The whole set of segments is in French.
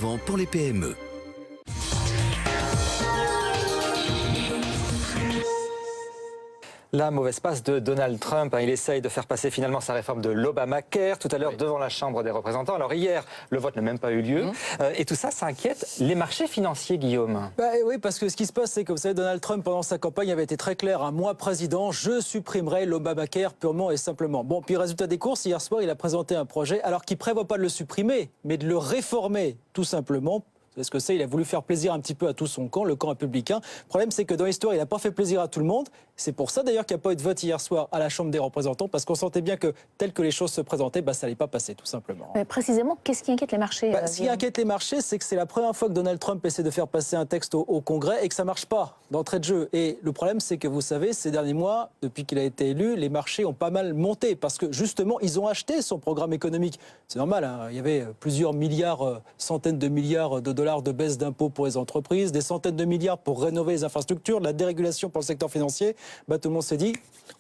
innovants pour les PME. La mauvaise passe de Donald Trump, il essaye de faire passer finalement sa réforme de l'Obamacare tout à l'heure devant la Chambre des représentants. Alors hier, le vote n'a même pas eu lieu. Et tout ça, ça inquiète les marchés financiers, Guillaume. Oui, parce que ce qui se passe, c'est que vous savez, Donald Trump, pendant sa campagne, avait été très clair. Moi, président, je supprimerai l'Obamacare purement et simplement. Bon, puis résultat des courses, hier soir, il a présenté un projet, alors qu'il ne prévoit pas de le supprimer, mais de le réformer, tout simplement. C'est ce que c'est, il a voulu faire plaisir un petit peu à tout son camp, le camp républicain. Le problème, c'est que dans l'histoire, il n'a pas fait plaisir à tout le monde. C'est pour ça d'ailleurs qu'il n'y a pas eu de vote hier soir à la Chambre des représentants, parce qu'on sentait bien que, tel que les choses se présentaient, ça n'allait pas passer, tout simplement. Mais précisément, qu'est-ce qui inquiète les marchés Ce qui inquiète les marchés, c'est que c'est la première fois que Donald Trump essaie de faire passer un texte au Congrès et que ça ne marche pas d'entrée de jeu. Et le problème, c'est que vous savez, ces derniers mois, depuis qu'il a été élu, les marchés ont pas mal monté, parce que justement, ils ont acheté son programme économique. C'est normal, hein, il y avait plusieurs milliards, centaines de milliards de dollars de baisse d'impôts pour les entreprises, des centaines de milliards pour rénover les infrastructures, de la dérégulation pour le secteur financier. Tout le monde s'est dit,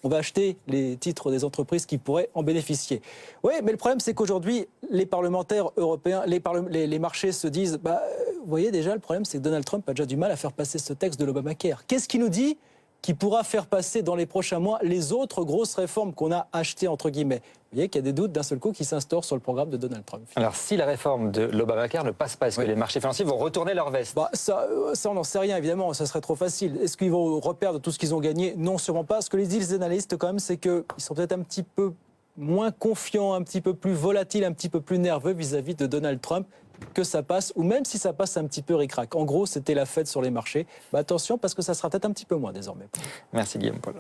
on va acheter les titres des entreprises qui pourraient en bénéficier. Oui, mais le problème, c'est qu'aujourd'hui, les parlementaires européens, les marchés se disent, vous voyez déjà, le problème, c'est que Donald Trump a déjà du mal à faire passer ce texte de l'Obamacare. Qu'est-ce qu'il nous dit qui pourra faire passer dans les prochains mois les autres grosses réformes qu'on a achetées, entre guillemets? Vous voyez qu'il y a des doutes d'un seul coup qui s'instaurent sur le programme de Donald Trump. Alors, si la réforme de l'Obamacare ne passe pas, est-ce que les marchés financiers vont retourner leur veste? Ça, on n'en sait rien, évidemment, ça serait trop facile. Est-ce qu'ils vont reperdre tout ce qu'ils ont gagné? Non, sûrement pas. Ce que les disent les analystes, quand même, c'est qu'ils sont peut-être un petit peu moins confiants, un petit peu plus volatiles, un petit peu plus nerveux vis-à-vis de Donald Trump, que ça passe, ou même si ça passe un petit peu ric-rac. En gros, c'était la fête sur les marchés. Attention, parce que ça sera peut-être un petit peu moins désormais. Merci Guillaume Paul.